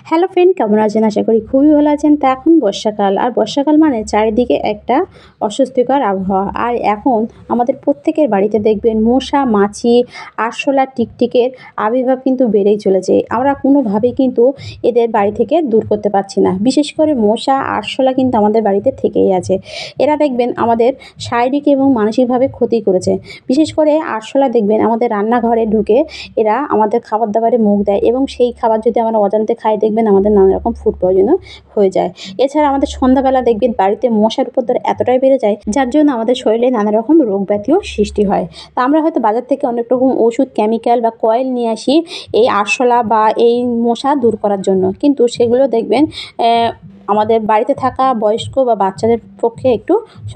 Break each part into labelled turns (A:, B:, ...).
A: Hello friend, কেমন আছেন? আশা করি খুবই ভালো আছেন। তা এখন বর্ষাকাল, আর বর্ষাকাল মানে চারিদিকে একটা অস্বস্তিকর আবহাওয়া। আর এখন আমাদের প্রত্যেকের বাড়িতে দেখবেন মশা, মাছি, আরশোলা, টিকটিকের আবির্ভাব কিন্তু বেড়েই চলেছে। আমরা কোনোভাবেই কিন্তু এদের বাড়ি থেকে দূর করতে পারছি না। বিশেষ করে মশা, আরশোলা কিন্তু আমাদের বাড়িতে থেকেই আছে। এরা দেখবেন আমাদের শারীরিক এবং মানসিকভাবে ক্ষতি করেছে। বিশেষ করে আরশোলা দেখবেন আমাদের রান্নাঘরে ঢুকে এরা আমাদের খাবার দাবারে মুখ দেয়, এবং সেই খাবার যদি আমরা অজান্তে খাই দেখবেন আমাদের নানা রকম ফুড পয়জনও হয়ে যায়। এছাড়া আমাদের সন্ধ্যাবেলা দেখবেন বাড়িতে মশার উপদ্রব এতটাই বেড়ে যায়, যার জন্য আমাদের শরীরে নানা রকম রোগ ব্যাধিও সৃষ্টি হয়। তা আমরা হয়তো বাজার থেকে অনেক রকম ওষুধ, কেমিক্যাল বা কয়েল নিয়ে আসি এই আরশোলা বা এই মশা দূর করার জন্য, কিন্তু সেগুলো দেখবেন আমাদের বাড়িতে থাকা বয়স্ক বা বাচ্চাদের পক্ষে একটু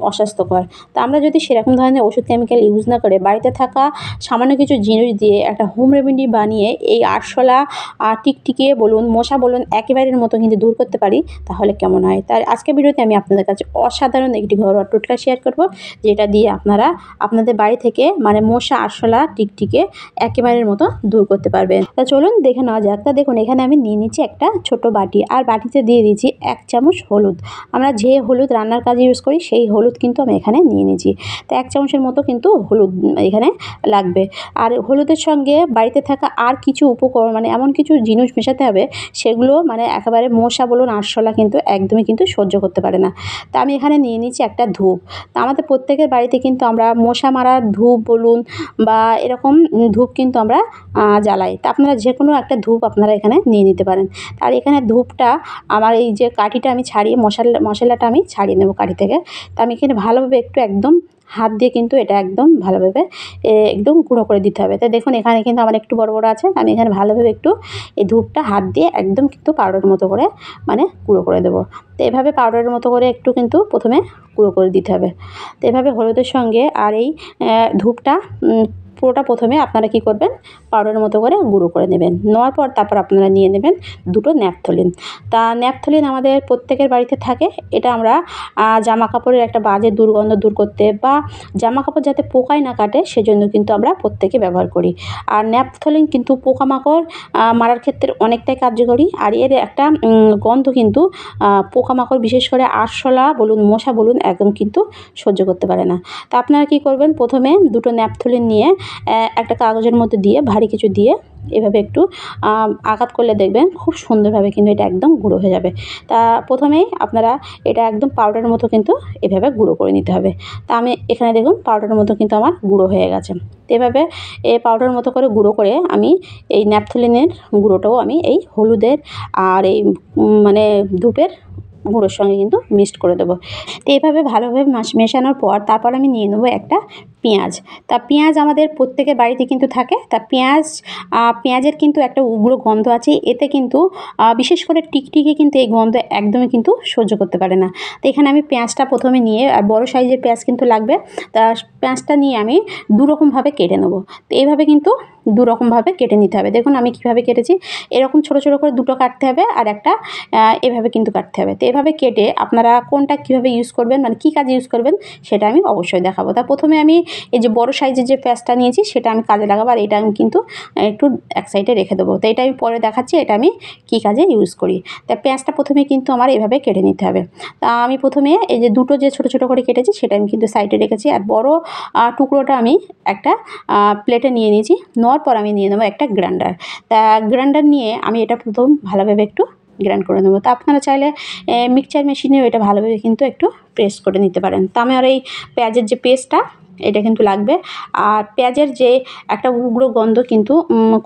A: অস্বাস্থ্যকর। তা আমরা যদি সেরকম ধরনের ওষুধ, কেমিক্যাল ইউজ না করে বাড়িতে থাকা সামান্য কিছু জিনিস দিয়ে একটা হোম রেমেডি বানিয়ে এই আরশোলা, টিকটিকি বলুন, মশা বলুন, একেবারের মতো কিন্তু দূর করতে পারি, তাহলে কেমন হয়? তাই আজকের ভিডিওতে আমি আপনাদের কাছে অসাধারণ একটি ঘরোয়া টোটকা শেয়ার করব, যেটা দিয়ে আপনারা আপনাদের বাড়ি থেকে মানে মশা, আরশোলা, টিকটিকি একেবারের মতো দূর করতে পারবেন। তা চলুন দেখে নেওয়া যাক। তা দেখুন, এখানে আমি নিয়ে নিচ্ছি একটা ছোট বাটি, আর বাটিতে দিয়ে দিচ্ছি 1 চামচ হলুদ। আমরা যে হলুদ রান্নার কাজে ইউজ করি সেই হলুদ কিন্তু আমি এখানে নিয়ে নিয়েছি। তো 1 চামচের মতো কিন্তু হলুদ এখানে লাগবে। আর হলুদের সঙ্গে বাড়িতে থাকা আর কিছু উপকরণ মানে এমন কিছু জিনিস মেশাতে হবে, সেগুলো মানে একেবারে মশা বলুন, আরশোলা কিন্তু একদমই কিন্তু সহ্য করতে পারে না। তা আমি এখানে নিয়ে নিচ্ছি একটা ধূপ। তা আমাদের প্রত্যেকের বাড়িতে কিন্তু আমরা মশা মারার ধূপ বলুন বা এরকম ধূপ কিন্তু আমরা জ্বালাই। তা আপনারা যে কোনো একটা ধূপ আপনারা এখানে নিয়ে নিতে পারেন। আর এখানে ধূপটা আমার এই যে কাঠিটা আমি ছাড়িয়ে মশলাটা আমি ছাড়িয়ে নেব কাঠি থেকে। তা আমি এখানে ভালোভাবে একটু একদম হাত দিয়ে কিন্তু এটা একদম ভালোভাবে একদম গুঁড়ো করে দিতে হবে। তো দেখুন, এখানে কিন্তু আমার একটু বড় বড় আছে। আমি এখানে ভালোভাবে একটু এই ধূপটা হাত দিয়ে একদম কিন্তু পাউডারের মতো করে মানে গুঁড়ো করে দেবো। তো এভাবে পাউডারের মতো করে একটু কিন্তু প্রথমে গুঁড়ো করে দিতে হবে। তো এভাবে হলুদের সঙ্গে আর এই ধূপটা পুরোটা প্রথমে আপনারা কী করবেন, পাউডারের মতো করে গুঁড়ো করে নেবেন। নেওয়ার পর তারপর আপনারা নিয়ে নেবেন 2টো ন্যাপথলিন। তা ন্যাপথলিন আমাদের প্রত্যেকের বাড়িতে থাকে। এটা আমরা জামা কাপড়ের একটা বাজে দুর্গন্ধ দূর করতে বা জামা কাপড় যাতে পোকায় না কাটে সেজন্য কিন্তু আমরা প্রত্যেকে ব্যবহার করি। আর ন্যাপথলিন কিন্তু পোকামাকড় মারার ক্ষেত্রে অনেকটাই কার্যকরী। আর এর একটা গন্ধ কিন্তু পোকামাকড়, বিশেষ করে আরশোলা বলুন, মশা বলুন, একদম কিন্তু সহ্য করতে পারে না। তা আপনারা কী করবেন, প্রথমে 2টো ন্যাপথলিন নিয়ে একটা কাগজের মধ্যে দিয়ে ভারী কিছু দিয়ে এভাবে একটু আঘাত করলে দেখবেন খুব সুন্দরভাবে কিন্তু এটা একদম গুঁড়ো হয়ে যাবে। তা প্রথমেই আপনারা এটা একদম পাউডারের মতো কিন্তু এভাবে গুঁড়ো করে নিতে হবে। তা আমি এখানে দেখুন পাউডারের মতো কিন্তু আমার গুঁড়ো হয়ে গেছে। তো এভাবে এই পাউডারের মতো করে গুঁড়ো করে আমি এই ন্যাপথলিনের গুঁড়োটাও আমি এই হলুদের আর এই মানে ধূপের গুঁড়োর সঙ্গে কিন্তু মিক্সড করে দেবো। তো এইভাবে ভালোভাবে মেশানোর পর তারপর আমি নিয়ে নেবো একটা পেঁয়াজ। তা পেঁয়াজ আমাদের প্রত্যেকের বাড়িতে কিন্তু থাকে। তা পেঁয়াজের কিন্তু একটা উগ্র গন্ধ আছে। এতে কিন্তু বিশেষ করে টিকটিকি কিন্তু এই গন্ধ একদমই কিন্তু সহ্য করতে পারে না। তো এখানে আমি পেঁয়াজটা প্রথমে নিয়ে, আর বড় সাইজের পেঁয়াজ কিন্তু লাগবে। তা পেঁয়াজটা নিয়ে আমি 2 রকমভাবে কেটে নেবো। তো এইভাবে কিন্তু 2 রকমভাবে কেটে নিতে হবে। দেখুন আমি কীভাবে কেটেছি। এরকম ছোটো ছোটো করে 2টো কাটতে হবে, আর একটা এভাবে কিন্তু কাটতে হবে। তো এভাবে কেটে আপনারা কোনটা কীভাবে ইউজ করবেন, মানে কী কাজে ইউজ করবেন সেটা আমি অবশ্যই দেখাবো। তা প্রথমে আমি এই যে বড় সাইজের যে পেঁয়াজটা নিয়েছি সেটা আমি কাজে লাগাবো, আর এটা আমি কিন্তু একটু এক সাইডে রেখে দেবো। তো এটা আমি পরে দেখাচ্ছি এটা আমি কী কাজে ইউজ করি। তা পেঁয়াজটা প্রথমে কিন্তু আমার এভাবে কেটে নিতে হবে। তা আমি প্রথমে এই যে 2টো যে ছোটো ছোটো করে কেটেছি সেটা আমি কিন্তু সাইডে রেখেছি, আর বড় টুকরোটা আমি একটা প্লেটে নিয়ে নিয়েছি। নেওয়ার পর আমি নিয়ে নেবো একটা গ্রাইন্ডার। তা গ্রাইন্ডার নিয়ে আমি এটা প্রথম ভালোভাবে একটু গ্রাইন্ড করে নেবো। তা আপনারা চাইলে মিক্সচার মেশিনেও এটা ভালোভাবে কিন্তু একটু পেস্ট করে নিতে পারেন। তা আমার এই পেঁয়াজের যে পেস্টটা এটা কিন্তু লাগবে। আর পেঁয়াজের যে একটা উগ্র গন্ধ কিন্তু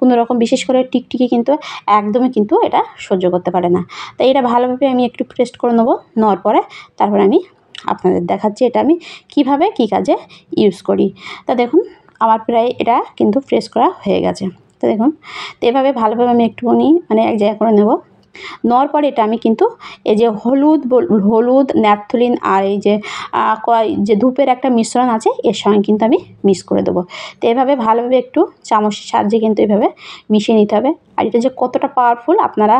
A: কোনো রকম, বিশেষ করে টিকটিকি কিন্তু একদমই কিন্তু এটা সহ্য করতে পারে না। তাই এটা ভালোভাবে আমি একটু পেস্ট করে নেবো। নেওয়ার পরে তারপরে আমি আপনাদের দেখাচ্ছি এটা আমি কীভাবে কী কাজে ইউজ করি। তা দেখুন আমার প্রায় এটা কিন্তু পেস্ট করা হয়ে গেছে। তো দেখুন, তো এভাবে ভালোভাবে আমি একটুখানি মানে এক জায়গা করে নেব। নেওয়ার পরে এটা আমি কিন্তু এই যে হলুদ, ন্যাপথলিন আর এই যে ধূপের একটা মিশ্রণ আছে এর সঙ্গে কিন্তু আমি মিক্স করে দেবো। তো এভাবে ভালোভাবে একটু চামচের সাহায্যে কিন্তু এভাবে মিশিয়ে নিতে হবে। আর এটা যে কতটা পাওয়ারফুল আপনারা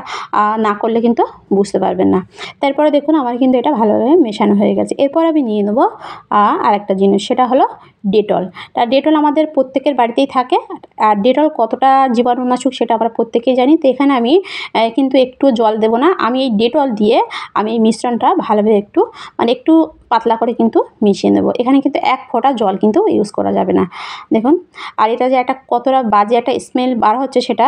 A: না করলে কিন্তু বুঝতে পারবেন না। তারপরে দেখুন আমার কিন্তু এটা ভালোভাবে মেশানো হয়ে গেছে। এরপর আমি নিয়ে নেব আরেকটা জিনিস, সেটা হলো ডেটল। তা ডেটল আমাদের প্রত্যেকের বাড়িতেই থাকে, আর ডেটল কতটা জীবাণুনাশক সেটা আমরা প্রত্যেকেই জানি। তো এখানে আমি কিন্তু একটু জল দেব না, আমি এই ডেটল দিয়ে আমি এই মিশ্রণটা ভালোভাবে একটু পাতলা করে কিন্তু মিশিয়ে নেব। এখানে কিন্তু এক ফোঁটা জল কিন্তু ইউজ করা যাবে না। দেখুন, আর এটা যে একটা কতটা বাজে একটা স্মেল বার হচ্ছে সেটা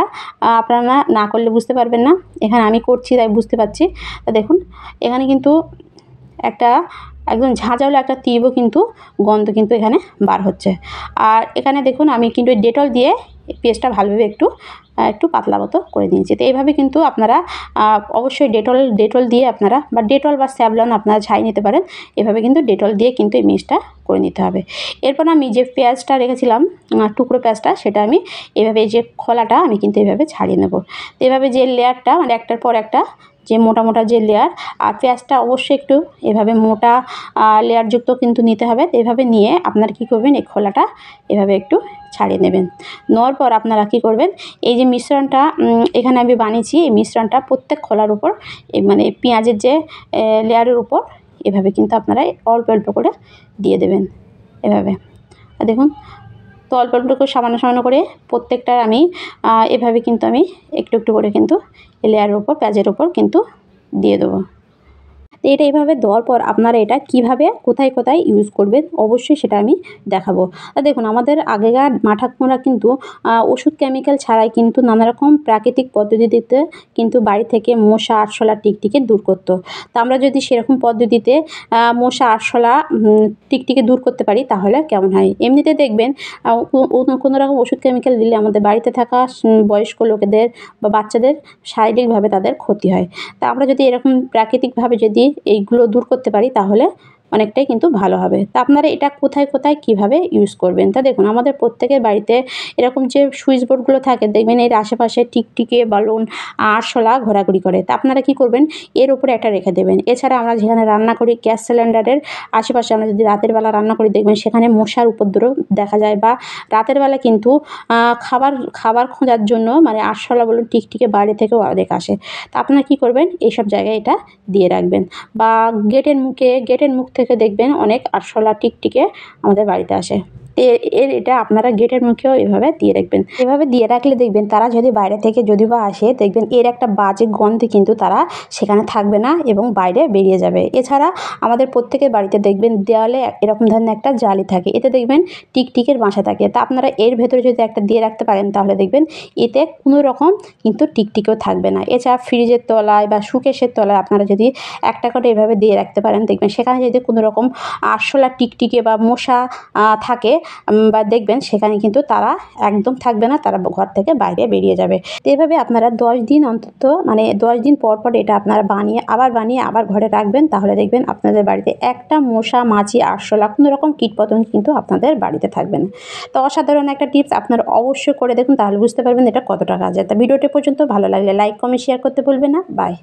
A: আপনারা না করলে বুঝতে পারবেন না। এখানে আমি করছি তাই বুঝতে পারছি। তা দেখুন, এখানে কিন্তু একটা একদম ঝাঁঝালো একটা তীব্র কিন্তু গন্ধ কিন্তু এখানে বার হচ্ছে। আর এখানে দেখুন আমি কিন্তু ডেটল দিয়ে পেস্টটা ভালোভাবে একটু পাতলা মতো করে নিয়েছি। তো এইভাবে কিন্তু আপনারা অবশ্যই ডেটল দিয়ে আপনারা, বা ডেটল বা স্যাভলন আপনারা ছাই নিতে পারেন। এভাবে কিন্তু ডেটল দিয়ে কিন্তু এই মিক্সটা করে নিতে হবে। এরপর আমি যে পেঁয়াজটা রেখেছিলাম, টুকরো পেঁয়াজটা, সেটা আমি এভাবে, এই যে খোলাটা আমি কিন্তু এভাবে ছাড়িয়ে নেব। তো এভাবে যে লেয়ারটা একটার পর একটা যে মোটা মোটা যে লেয়ার, আর পেঁয়াজটা অবশ্যই একটু এভাবে মোটা লেয়ারযুক্ত কিন্তু নিতে হবে। তো এভাবে নিয়ে আপনারা কী করবেন, এই খোলাটা এভাবে একটু ছাড়িয়ে নেবেন। নেওয়ার পর আপনারা কী করবেন, এই যে মিশ্রণটা এখানে আমি বানিয়েছি, এই মিশ্রণটা প্রত্যেক খোলার উপর পেঁয়াজের যে লেয়ারের উপর এভাবে কিন্তু আপনারা অল্প অল্প করে দিয়ে দেবেন এভাবে। দেখুন, তো অল্প অল্প করে সামান্য সামান্য করে প্রত্যেকটার আমি এভাবে কিন্তু আমি একটু একটু করে কিন্তু লেয়ারের উপর, পেঁয়াজের উপর কিন্তু দিয়ে দেবো। তো এটা এইভাবে দেওয়ার পর আপনারা এটা কিভাবে কোথায় কোথায় ইউজ করবেন অবশ্যই সেটা আমি দেখাবো। দেখুন, আমাদের আগেকার মা ঠাকুমারা কিন্তু ওষুধ কেমিক্যাল ছাড়াই কিন্তু নানা রকম প্রাকৃতিক পদ্ধতিতে কিন্তু বাড়ি থেকে মশা, আরশোলা, টিকটিকি দূর করতো। তো আমরা যদি সেরকম পদ্ধতিতে মশা, আরশোলা, টিকটিকি দূর করতে পারি তাহলে কেমন হয়। এমনিতে দেখবেন কোনো রকম ওষুধ কেমিক্যাল দিলে আমাদের বাড়িতে থাকা বয়স্ক লোকেদের বা বাচ্চাদের শারীরিকভাবে তাদের ক্ষতি হয়। তা আমরা যদি এরকম প্রাকৃতিকভাবে যদি এইগুলো দূর করতে পারি তাহলে অনেকটাই কিন্তু ভালো হবে। তা আপনারা এটা কোথায় কোথায় কীভাবে ইউজ করবেন, তা দেখুন আমাদের প্রত্যেকের বাড়িতে এরকম যে সুইচ বোর্ডগুলো থাকে দেখবেন এর আশেপাশে টিকটিকি, বালুন, আরশোলা ঘোরাঘুরি করে। তা আপনারা কী করবেন, এর উপরে একটা রেখে দেবেন। এছাড়া আমরা যেখানে রান্না করি গ্যাস সিলিন্ডারের আশেপাশে আমরা যদি রাতের বেলা রান্না করি দেখবেন সেখানে মশার উপদ্রব দেখা যায়, বা রাতের বেলা কিন্তু খাবার খোঁজার জন্য আরশোলা বলুন, টিকটিকি বাইরে থেকেও অনেক আসে। তা আপনারা কী করবেন, এইসব জায়গায় এটা দিয়ে রাখবেন, বা গেটের মুখ থেকে দেখবেন অনেক আরশোলা, টিকটিকি আমাদের বাড়িতে আসে। এটা আপনারা গেটের মুখেও এভাবে দিয়ে রাখবেন। এভাবে দিয়ে রাখলে দেখবেন তারা যদি বাইরে থেকে যদি বা আসে দেখবেন এর একটা বাজে গন্ধে কিন্তু তারা সেখানে থাকবে না এবং বাইরে বেরিয়ে যাবে। এছাড়া আমাদের প্রত্যেকের বাড়িতে দেখবেন দেওয়ালে এরকম ধরনের একটা জালি থাকে, এতে দেখবেন টিকটিকির বাসা থাকে। তা আপনারা এর ভেতরে যদি একটা দিয়ে রাখতে পারেন তাহলে দেখবেন এতে কোনো রকম কিন্তু টিকটিকিও থাকবে না। এছাড়া ফ্রিজের তলায় বা শোকেসের তলায় আপনারা যদি একটা করে এভাবে দিয়ে রাখতে পারেন দেখবেন সেখানে যদি কোনো রকম আরশোলা, টিকটিকি বা মশা থাকে বা দেখবেন সেখানে কিন্তু তারা একদম থাকবে না, তারা ঘর থেকে বাইরে বেরিয়ে যাবে। তো এভাবে আপনারা 10 দিন অন্তত 10 দিন পর পর এটা আপনারা বানিয়ে আবার ঘরে রাখবেন, তাহলে দেখবেন আপনাদের বাড়িতে একটা মশা, মাছি, আরশোলা, কোনো রকম কীটপতঙ্গ কিন্তু আপনাদের বাড়িতে থাকবে না। তো অসাধারণ একটা টিপস, আপনারা অবশ্যই করে দেখুন, তাহলে বুঝতে পারবেন এটা কতটা কাজের। তা ভিডিওটি পর্যন্ত ভালো লাগলে লাইক, কমেন্ট, শেয়ার করতে ভুলবেন না। বাই।